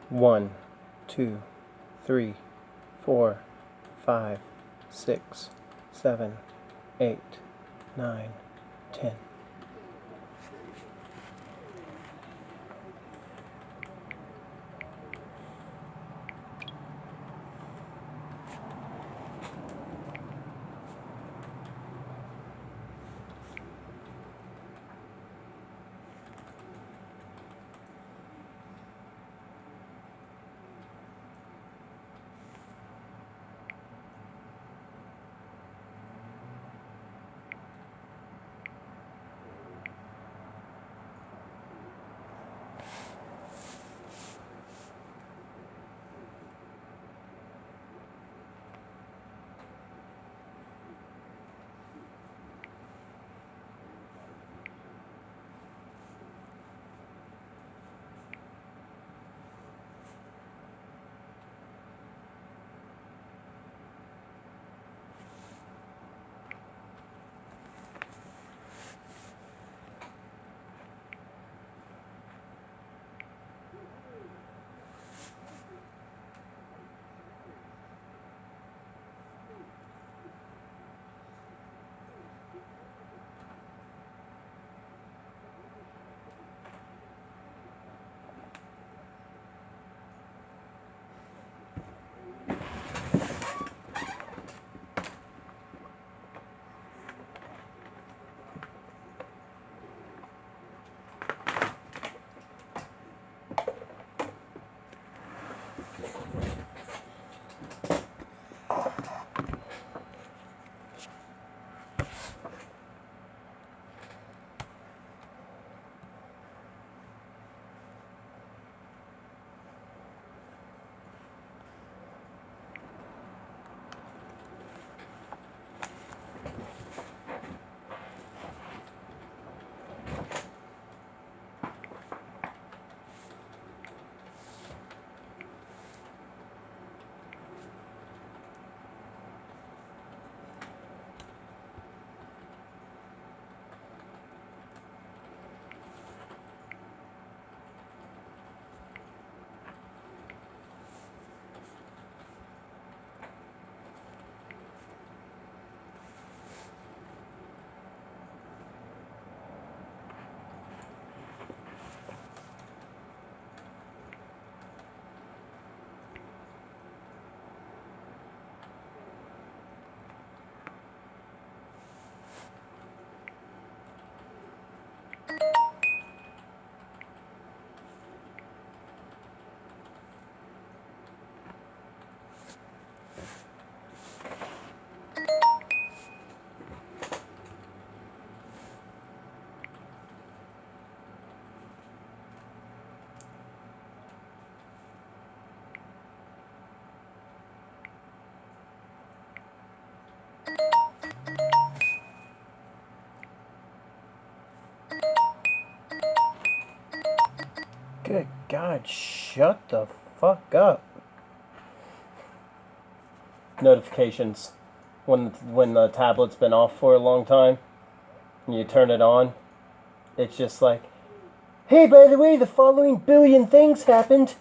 1, 2, 3, 4, 5, 6, 7, 8, 9, 10. Good God, shut the fuck up. Notifications. When the tablet's been off for a long time, and you turn it on, it's just like, hey, by the way, the following billion things happened.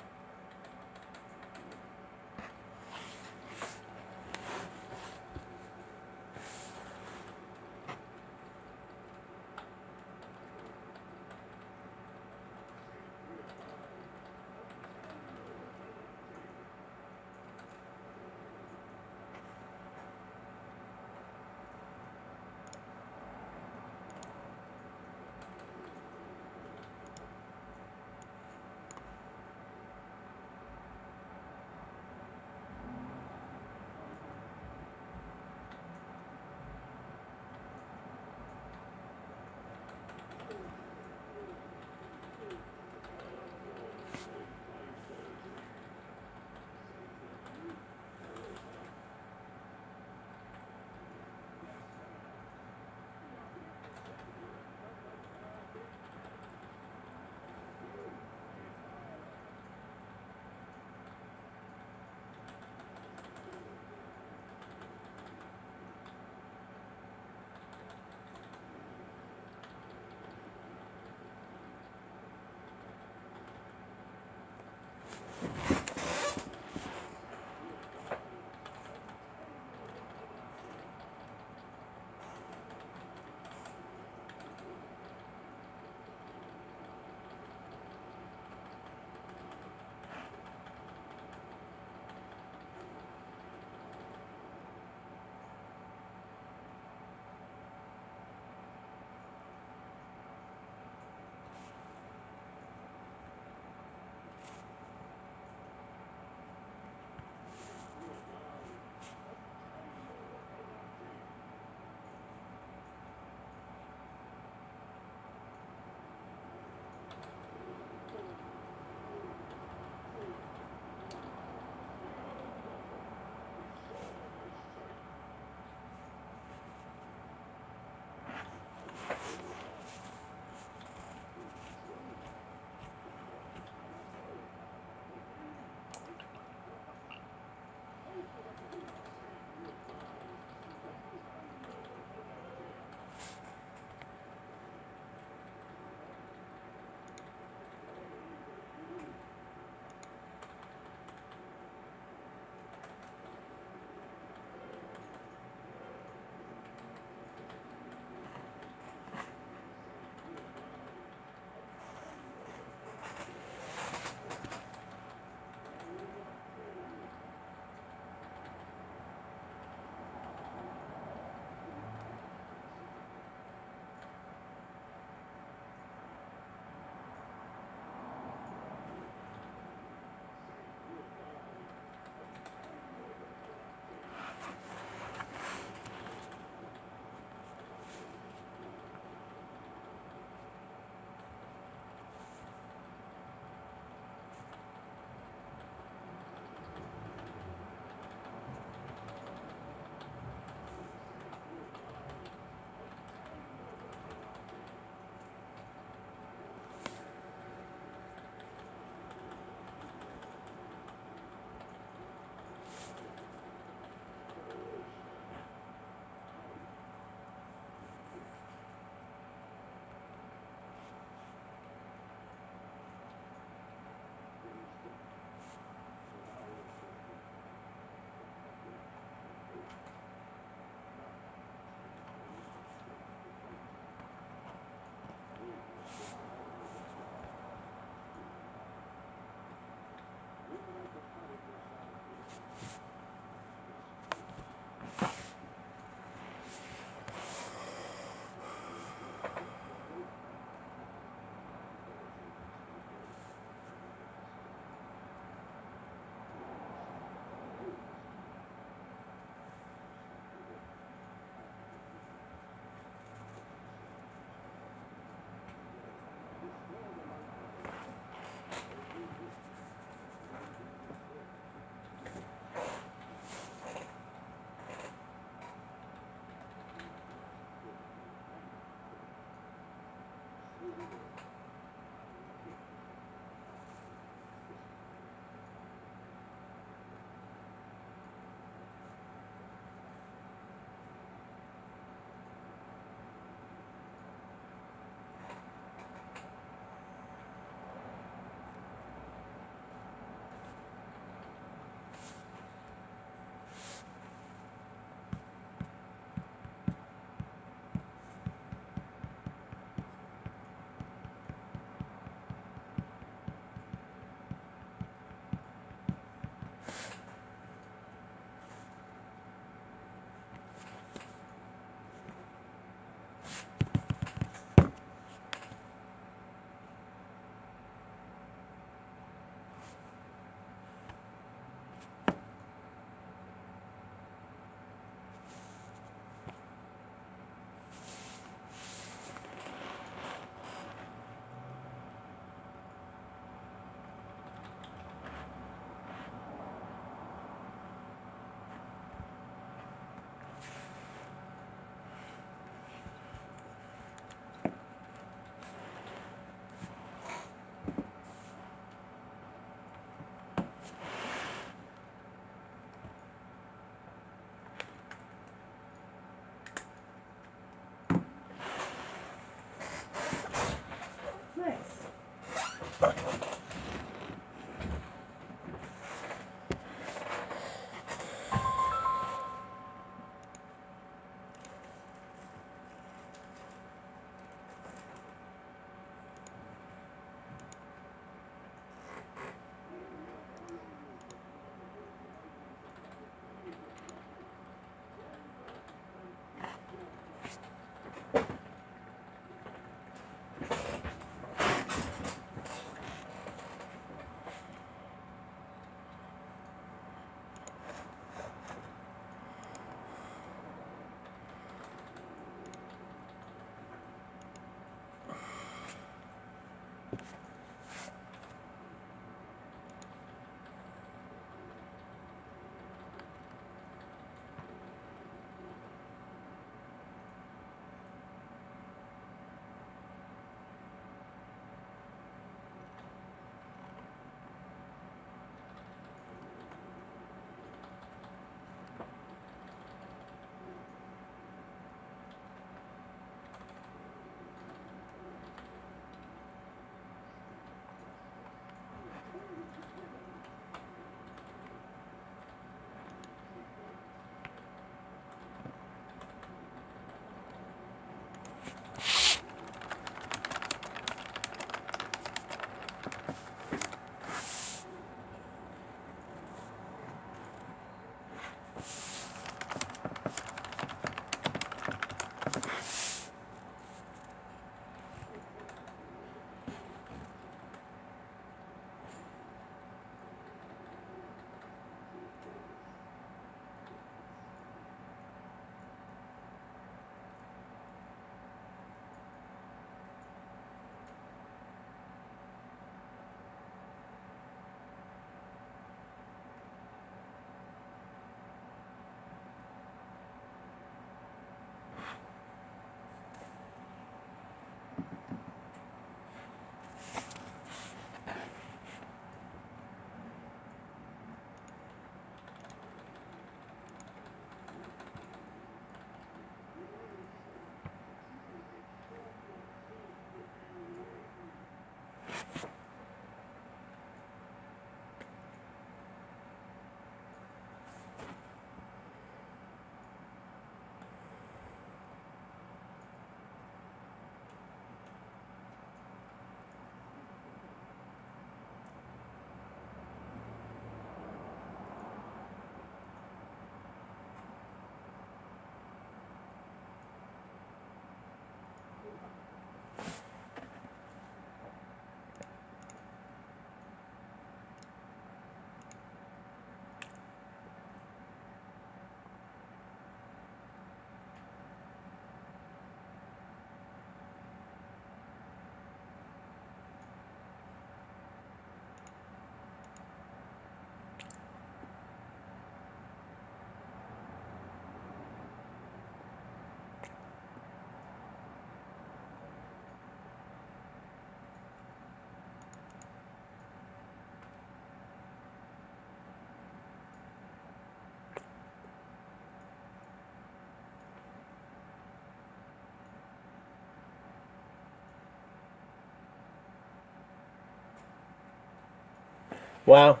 Wow.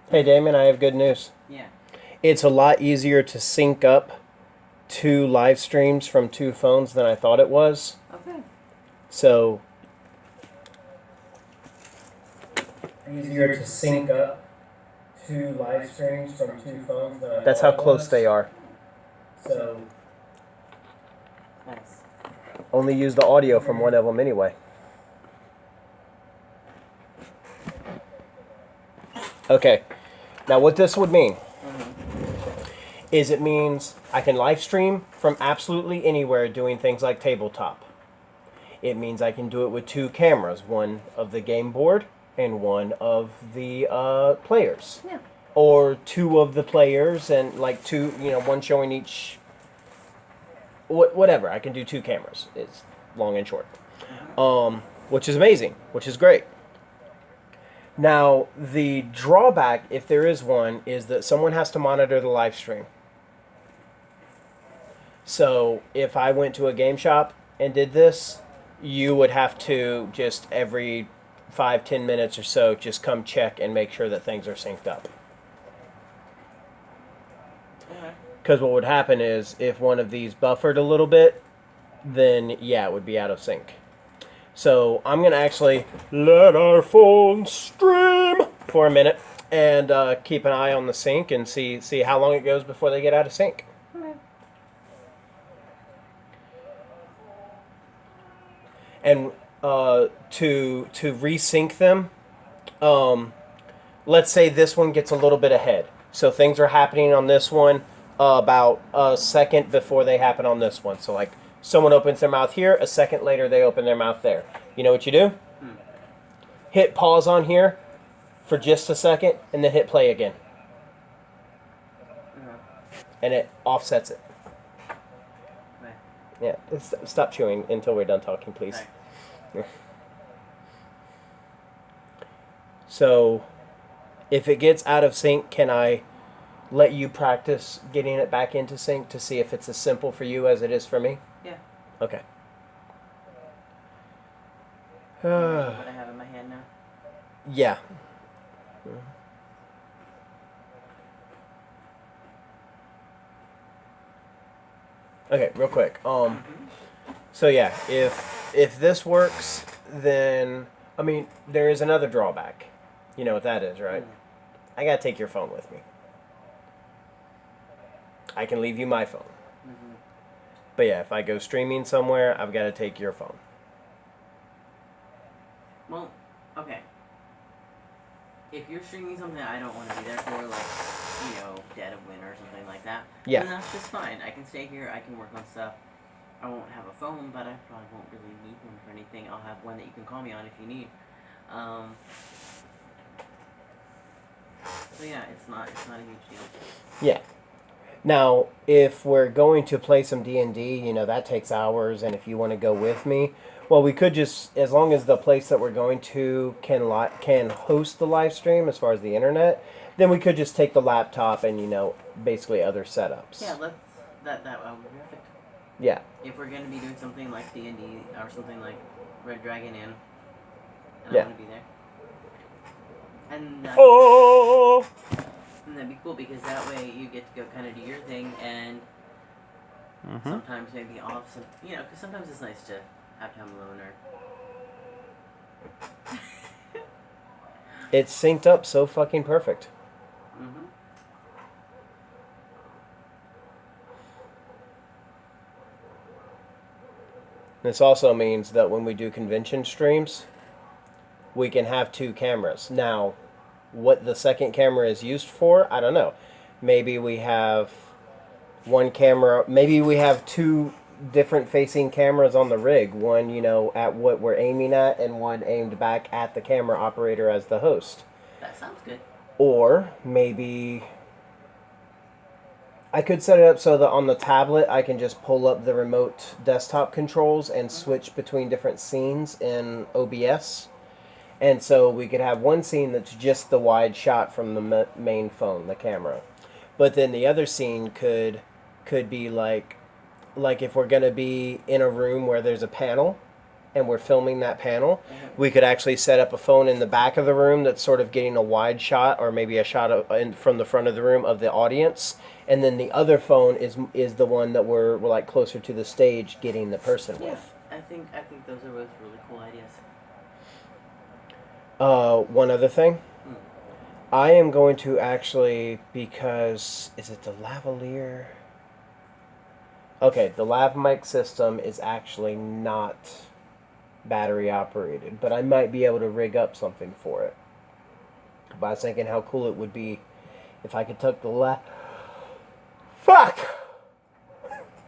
Hey, Damon, I have good news. Yeah. It's a lot easier to sync up 2 live streams from 2 phones than I thought it was. Okay. So, easier to sync up 2 live streams from 2 phones than I thought. That's how close they are. So, Nice. only use the audio from one of them anyway. Okay. Now, what this would mean is it means I can live stream from absolutely anywhere doing things like tabletop. It means I can do it with 2 cameras, one of the game board and one of the players. Yeah. Or 2 of the players and like 2, one showing each. Whatever. I can do 2 cameras. It's long and short. Which is amazing, which is great. Now, the drawback, if there is one, is that someone has to monitor the live stream. So, if I went to a game shop and did this, you would have to just every 5-10 minutes or so just come check and make sure that things are synced up. Because what would happen is if one of these buffered a little bit, then yeah, it would be out of sync. So I'm going to actually let our phone stream for a minute and keep an eye on the sync and see how long it goes before they get out of sync. Okay. And to resync them, let's say this one gets a little bit ahead. So things are happening on this one about a second before they happen on this one. So like someone opens their mouth here, a second later they open their mouth there. You know what you do? Hit pause on here for just a second and then hit play again. And it offsets it. Right. Yeah, stop chewing until we're done talking, please. Right. So, if it gets out of sync, can I let you practice getting it back into sync to see if it's as simple for you as it is for me? Yeah. Okay. What I have in my hand now? Yeah. Okay, real quick. So yeah, if this works, then I mean there is another drawback. You know what that is, right? I gotta take your phone with me. I can leave you my phone. But yeah, if I go streaming somewhere, I've got to take your phone. Well, okay. If you're streaming something I don't want to be there for, like, Dead of Winter or something like that, then that's just fine. I can stay here, I can work on stuff. I won't have a phone, but I probably won't really need one for anything. I'll have one that you can call me on if you need. So yeah, it's not a huge deal. Yeah. Now, if we're going to play some D&D, that takes hours, and if you want to go with me, well, we could just, as long as the place that we're going to can host the live stream as far as the internet, then we could just take the laptop and, basically other setups. Yeah, that would be perfect. Yeah. If we're going to be doing something like D&D or something like Red Dragon Inn, and Yeah. I want to be there. And and that'd be cool because that way you get to go kind of do your thing and sometimes maybe off some, because sometimes it's nice to have time alone or. It's synced up so fucking perfect. This also means that when we do convention streams, we can have 2 cameras. Now, what the second camera is used for, I don't know. Maybe we have one camera, maybe we have 2 different facing cameras on the rig. One, at what we're aiming at, and one aimed back at the camera operator as the host. That sounds good. Or maybe I could set it up so that on the tablet I can just pull up the remote desktop controls and switch between different scenes in OBS. And so we could have one scene that's just the wide shot from the main phone, the camera. But then the other scene could be like if we're going to be in a room where there's a panel, and we're filming that panel, we could actually set up a phone in the back of the room that's sort of getting a wide shot, or maybe a shot from the front of the room of the audience, and then the other phone is the one that we're like closer to the stage, getting the person with. I think those are both really cool ideas. One other thing. I am going to actually, because is it the lavalier? Okay, the lav mic system is actually not battery operated, but I might be able to rig up something for it. But I was thinking how cool it would be if I could tuck the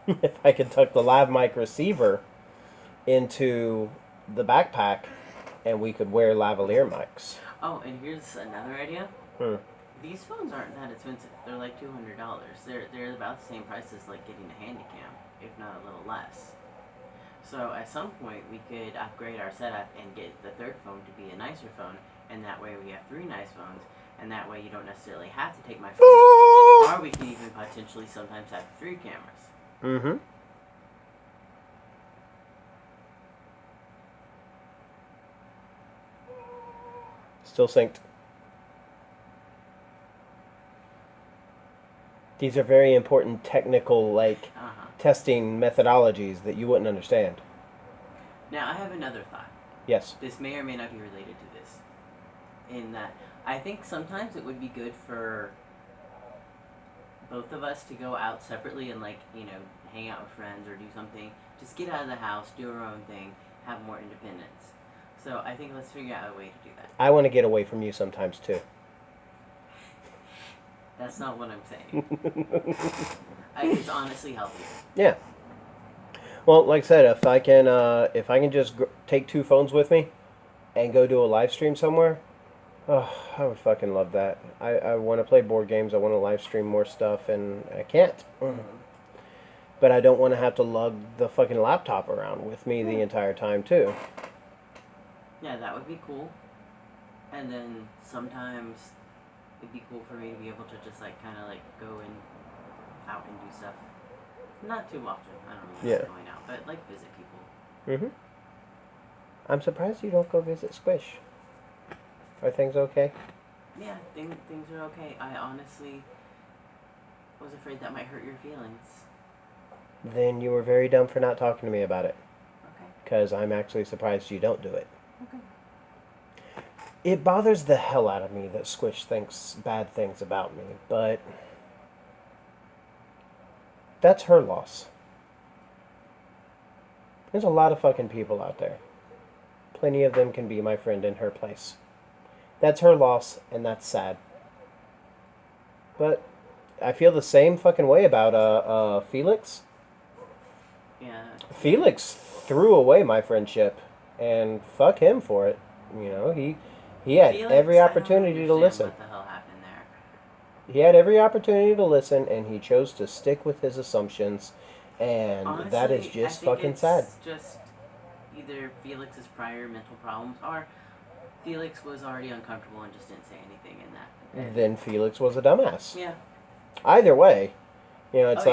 if I could tuck the lav mic receiver into the backpack, and we could wear lavalier mics. Oh, and here's another idea. These phones aren't that expensive. They're like $200. They're about the same price as like getting a Handycam, if not a little less. So at some point we could upgrade our setup and get the third phone to be a nicer phone, and that way we have 3 nice phones, and that way you don't necessarily have to take my phone, or we can even potentially sometimes have 3 cameras. Still synced. These are very important technical, testing methodologies that you wouldn't understand. Now, I have another thought. Yes. This may or may not be related to this. In that, I think sometimes it would be good for both of us to go out separately and, hang out with friends or do something. Just get out of the house, do our own thing, have more independence. So I think let's figure out a way to do that. I want to get away from you sometimes, too. That's not what I'm saying. It's honestly healthier. Yeah. Well, like I said, if I can just take 2 phones with me and go do a live stream somewhere, oh, I would fucking love that. I want to play board games. I want to live stream more stuff, and I can't. But I don't want to have to lug the fucking laptop around with me the entire time, too. Yeah, that would be cool. And then sometimes it'd be cool for me to be able to just go out and do stuff. Not too often. I don't really like going out, but visit people. I'm surprised you don't go visit Squish. Are things okay? Yeah, things are okay. I honestly was afraid that might hurt your feelings. Then you were very dumb for not talking to me about it. Okay. Because I'm actually surprised you don't do it. Okay. It bothers the hell out of me that Squish thinks bad things about me, but that's her loss. There's a lot of fucking people out there. Plenty of them can be my friend in her place. That's her loss, and that's sad. But I feel the same fucking way about Felix. Yeah. Felix threw away my friendship, and fuck him for it. He had Felix, every opportunity to listen. What the hell happened there? He had every opportunity to listen, and he chose to stick with his assumptions, and honestly, that is just fucking sad. Just either Felix's prior mental problems, or Felix was already uncomfortable and just didn't say anything in that. Then Felix was a dumbass. Yeah. Either way, it's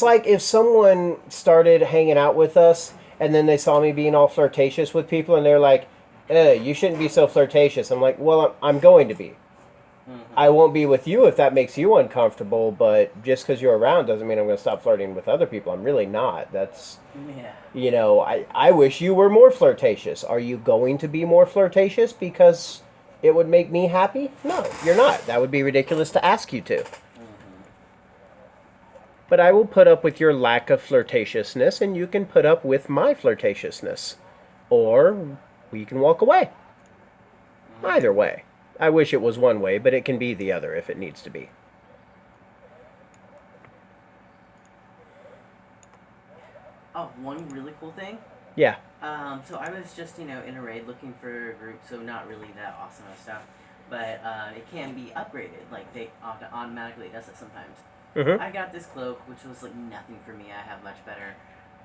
like if someone started hanging out with us, and then they saw me being all flirtatious with people, and they're like, you shouldn't be so flirtatious. I'm like, well, I'm going to be. I won't be with you if that makes you uncomfortable, but just because you're around doesn't mean I'm going to stop flirting with other people. I'm really not. That's, I wish you were more flirtatious. Are you going to be more flirtatious because it would make me happy? No, you're not. That would be ridiculous to ask you to. But I will put up with your lack of flirtatiousness, and you can put up with my flirtatiousness. Or we can walk away. Either way. I wish it was one way, but it can be the other if it needs to be. Oh, one really cool thing? Yeah. So I was just, in a raid looking for a group, so not really that awesome of stuff. But it can be upgraded. They automatically does it sometimes. I got this cloak, which was nothing for me. I have much better.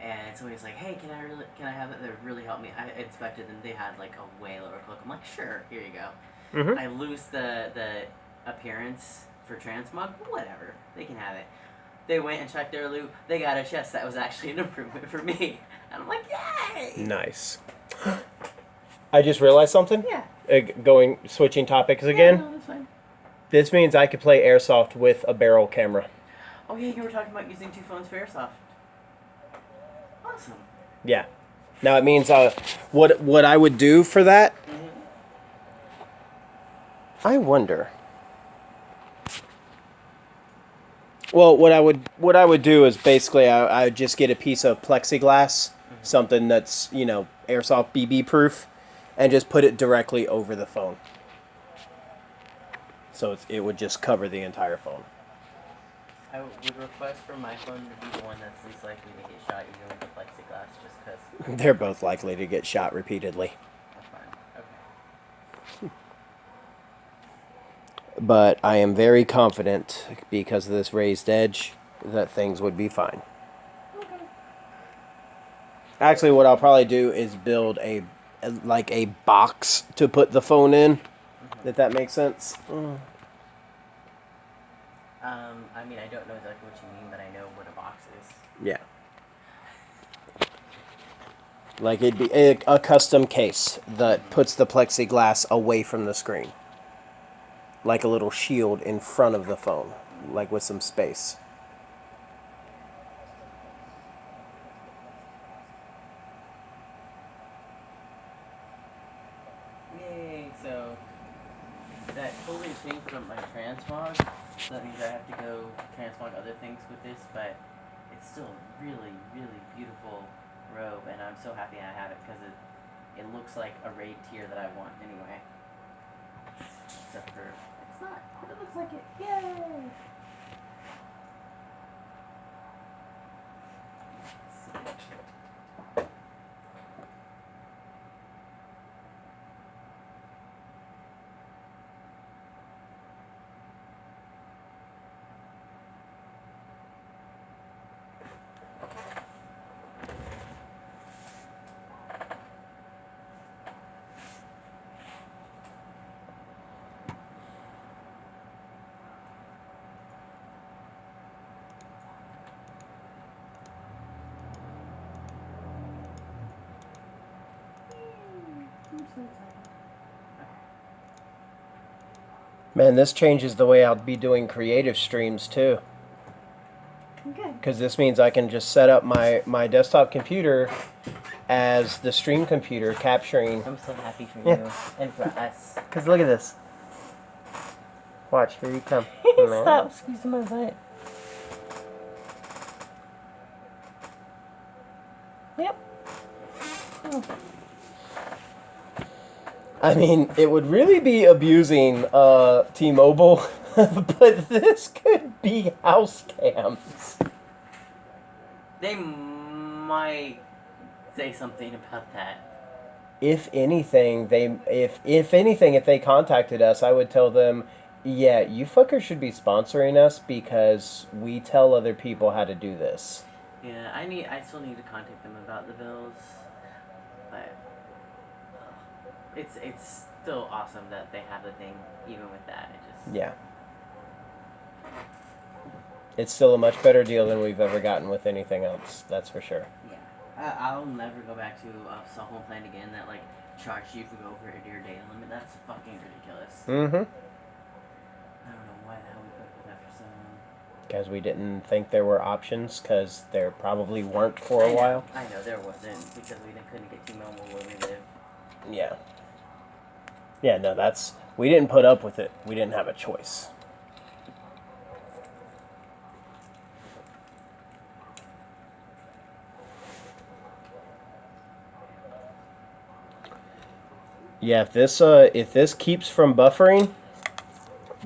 And somebody's like, hey, can I have it? That would really help me. I inspected them. They had a way lower cloak. I'm like, sure, here you go. I lose the appearance for transmog. Whatever, they can have it. They went and checked their loot. They got a chest that was actually an improvement for me. And I'm like, yay! Nice. I just realized something. Yeah. Switching topics again. Yeah, no, that's fine. This means I could play airsoft with a barrel camera. Oh yeah, you were talking about using 2 phones for airsoft. Awesome. Yeah. Now it means what I would do for that. Mm-hmm. I wonder. Well, what I would do is basically I would just get a piece of plexiglass, something that's airsoft BB proof, and just put it directly over the phone. So it would just cover the entire phone. I would request for my phone to be the one that's least likely to get shot, even with the plexiglass, just because. They're both likely to get shot repeatedly. That's fine. Okay. But I am very confident, because of this raised edge, that things would be fine. Okay. Actually, what I'll probably do is build a box to put the phone in. Mm-hmm. If that makes sense. I mean, I don't know exactly what you mean, but I know what a box is. Yeah. Like it'd be a custom case that puts the plexiglass away from the screen. Like a little shield in front of the phone, like with some space. Yay, so that totally changed from my transmog. So that means I have to go transmog other things with this, but it's still a really, really beautiful robe, and I'm so happy I have it because it looks like a raid tier that I want anyway. Except for it's not, but it looks like it. Yay! Let's see. Man, this changes the way I'll be doing creative streams too. Okay. Because this means I can just set up my desktop computer as the stream computer capturing. I'm so happy for you and for us. Because look at this. Watch, here you come. Stop squeezing my butt. Yep. Oh. I mean, it would really be abusing T-Mobile, but this could be house cams. They might say something about that. If anything, if they contacted us, I would tell them, yeah, you fuckers should be sponsoring us because we tell other people how to do this. Yeah, I still need to contact them about the bills, but it's still awesome that they have the thing. Even with that, yeah, it's still a much better deal than we've ever gotten with anything else. That's for sure. Yeah, I'll never go back to a cell phone plan again that charged you for go over your data limit. That's fucking ridiculous. Mm-hmm. I don't know why the hell we put up with that for so long. Because we didn't think there were options, because there probably weren't for a while. I know there wasn't, because we couldn't get T-Mobile where we live. Yeah. Yeah, no, we didn't put up with it. We didn't have a choice. Yeah, if this keeps from buffering,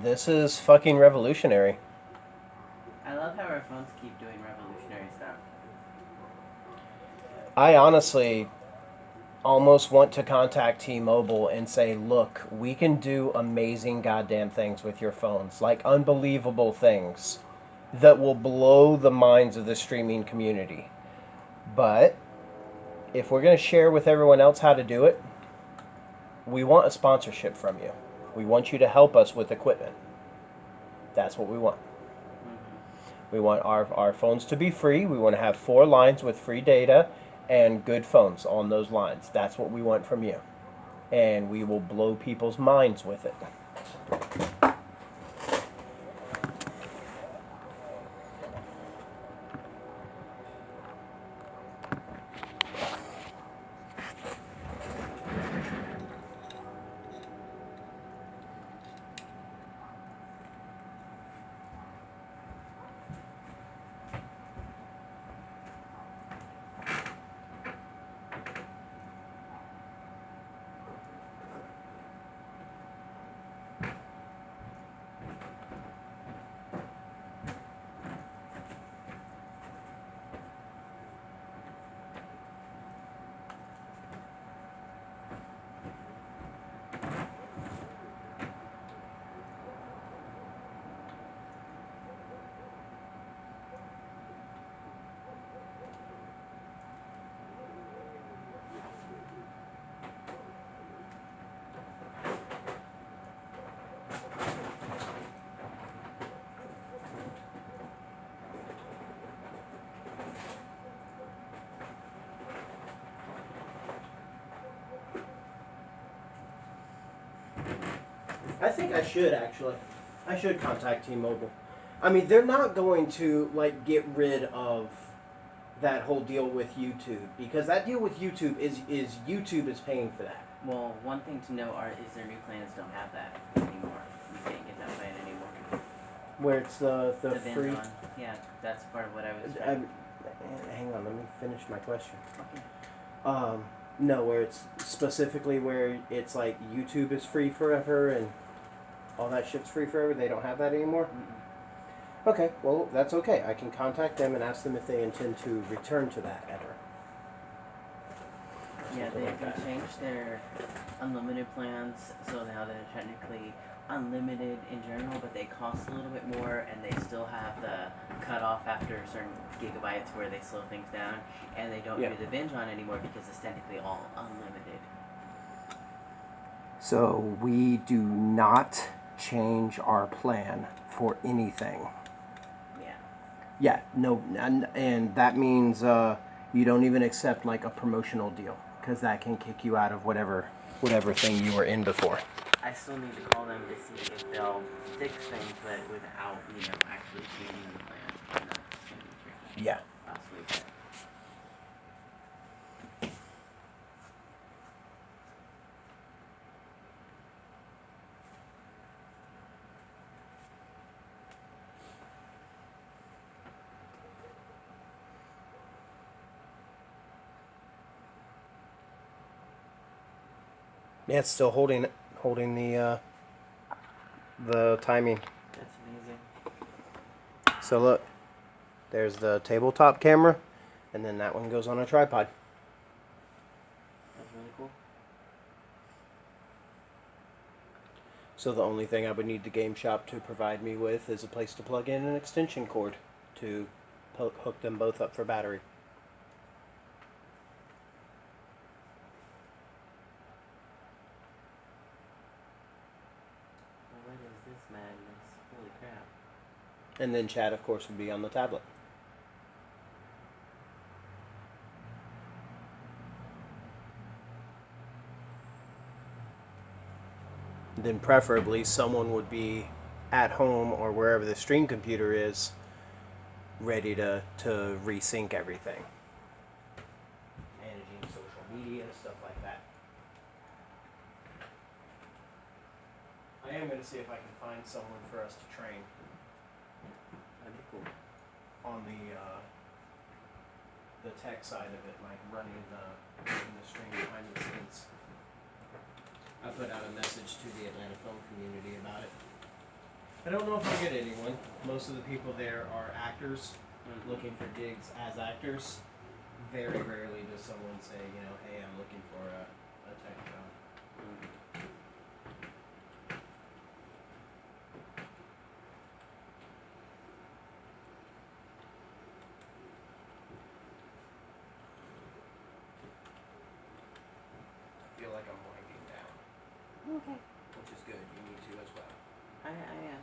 this is fucking revolutionary. I love how our phones keep doing revolutionary stuff. I honestly almost want to contact T-Mobile and say, look, we can do amazing goddamn things with your phones, like unbelievable things that will blow the minds of the streaming community. But if we're going to share with everyone else how to do it, we want a sponsorship from you. We want you to help us with equipment. That's what we want. We want our phones to be free. We want to have 4 lines with free data and good phones on those lines. That's what we want from you. And we will blow people's minds with it. I think I should actually. I should contact T-Mobile. I mean, they're not going to like get rid of that whole deal with YouTube, because that deal with YouTube is YouTube is paying for that. Well, one thing to know is their new plans don't have that anymore. You can't get that plan anymore. Where it's the free. Vindon. Yeah, that's part of what I was. Hang on, let me finish my question. Okay. No, where it's specifically where it's like YouTube is free forever and all that shit's free forever. They don't have that anymore. Mm-mm. Okay, well that's okay. I can contact them and ask them if they intend to return to that ever. Yeah, they changed their unlimited plans, so now they're technically unlimited in general, but they cost a little bit more, and they still have the cutoff after certain gigabytes where they slow things down, and they don't do the binge on anymore because it's technically all unlimited. So we do not change our plan for anything. Yeah. Yeah, no, and that means you don't even accept like a promotional deal, because that can kick you out of whatever thing you were in before. I still need to call them to see if they'll fix things, but without, actually changing the plan. And that's going to be tricky. Yeah. Possibly. Yeah, it's still holding the timing. That's amazing. So look, there's the tabletop camera, and then that one goes on a tripod. That's really cool. So the only thing I would need the game shop to provide me with is a place to plug in an extension cord to hook them both up for battery. What is this madness? Holy crap. And then chat, of course, would be on the tablet. Then preferably someone would be at home or wherever the stream computer is, ready to resync everything. Managing social media, stuff like that. I am going to see if I can find someone for us to train. That'd be cool. On the tech side of it, like running the stream behind the scenes. I put out a message to the Atlanta film community about it. I don't know if I'll get anyone. Most of the people there are actors looking for gigs as actors. Very rarely does someone say, hey, I'm looking for a tech job. I feel like I'm winding down. Okay. Which is good. You need to as well. I am.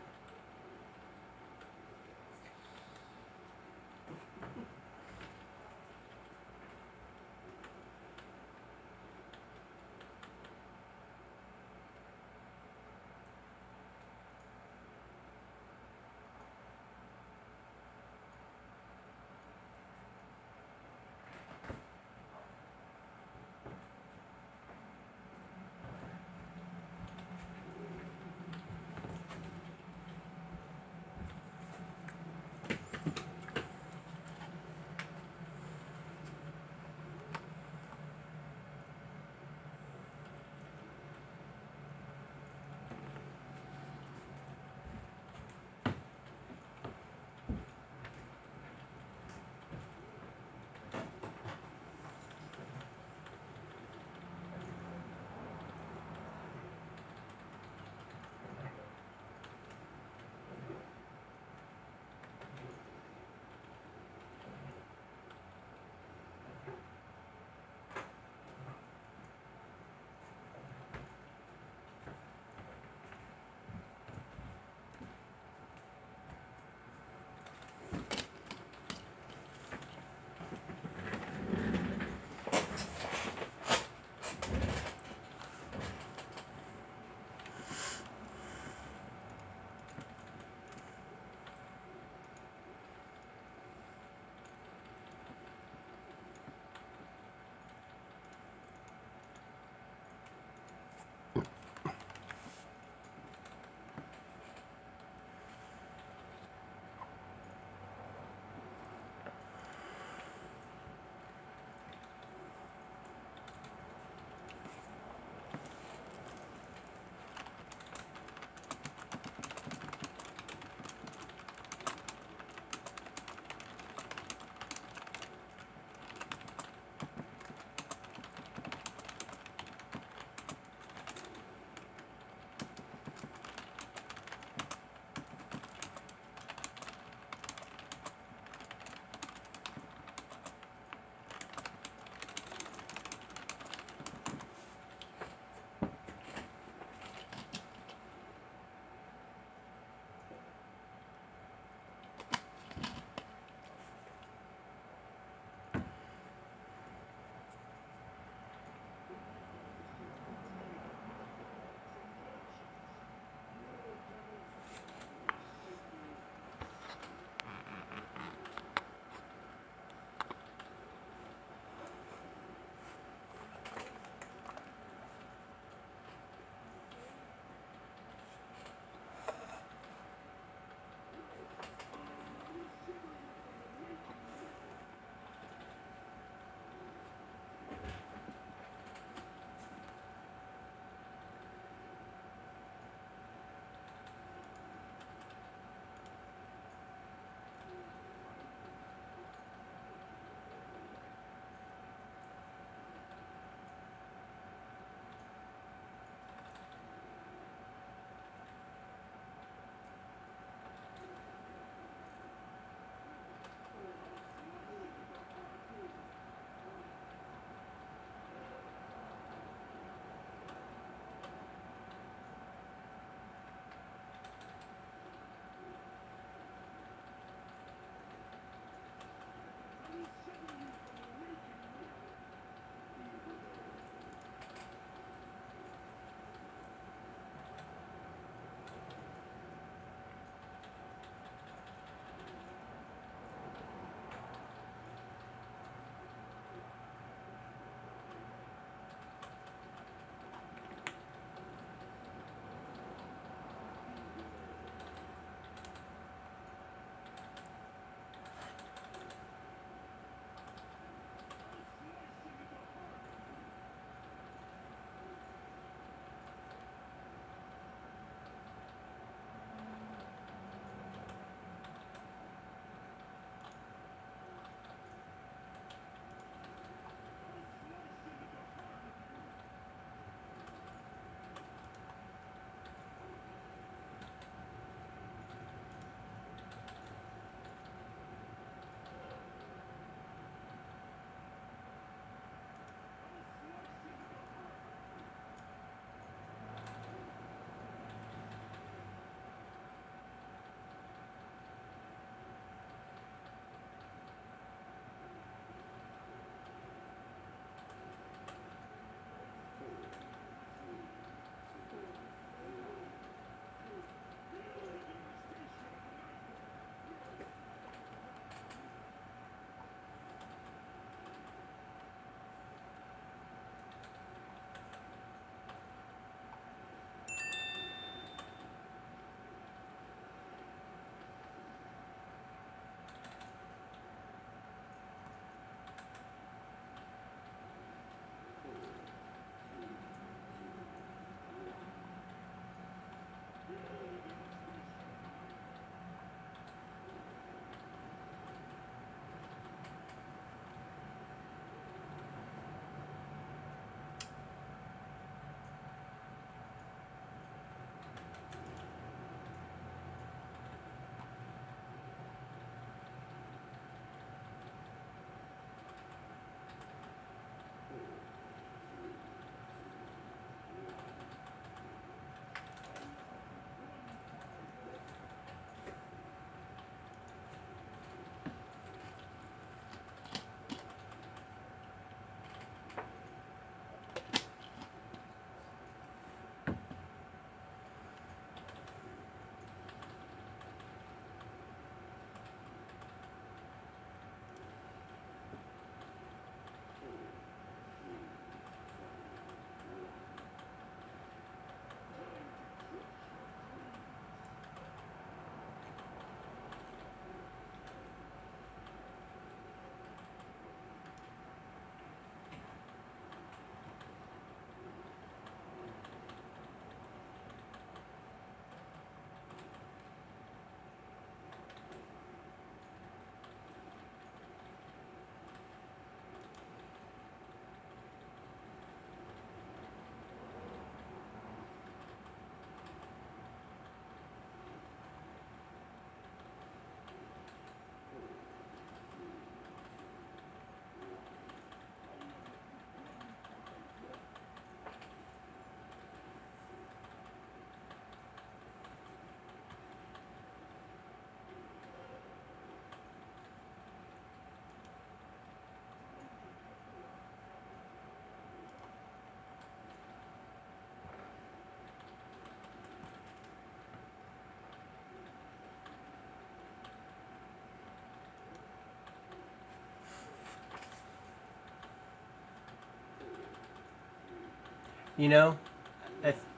You know?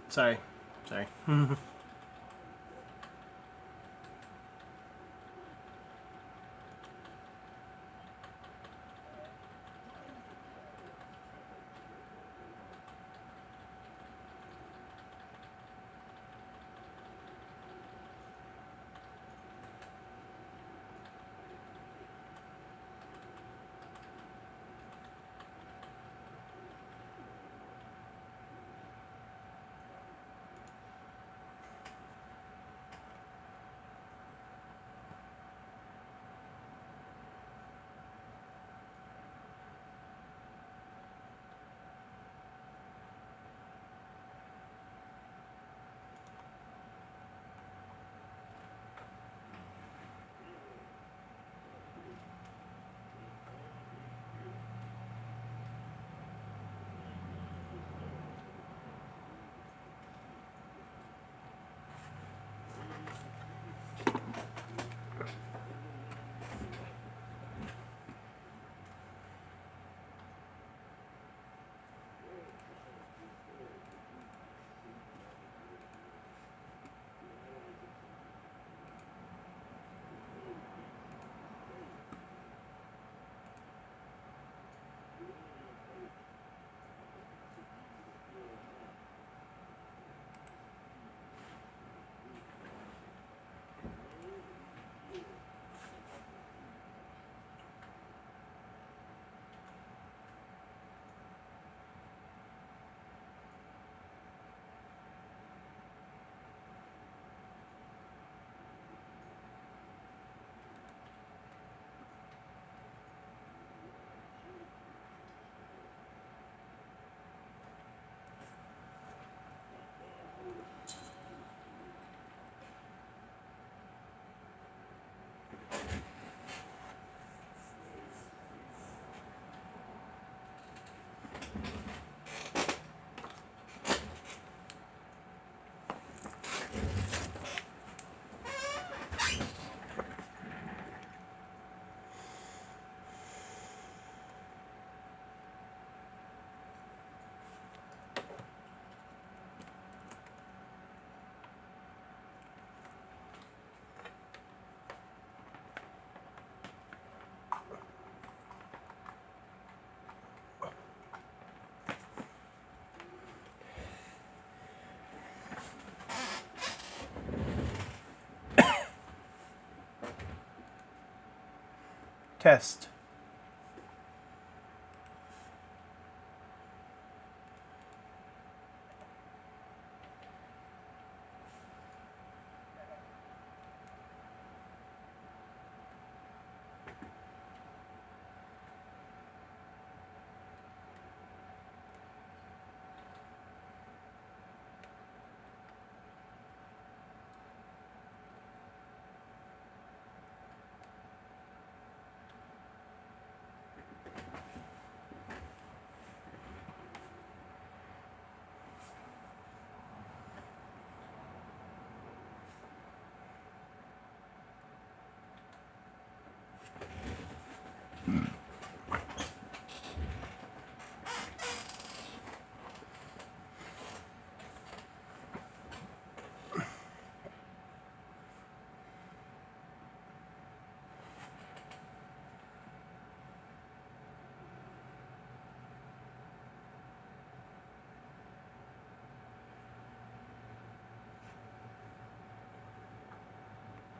Sorry. Test.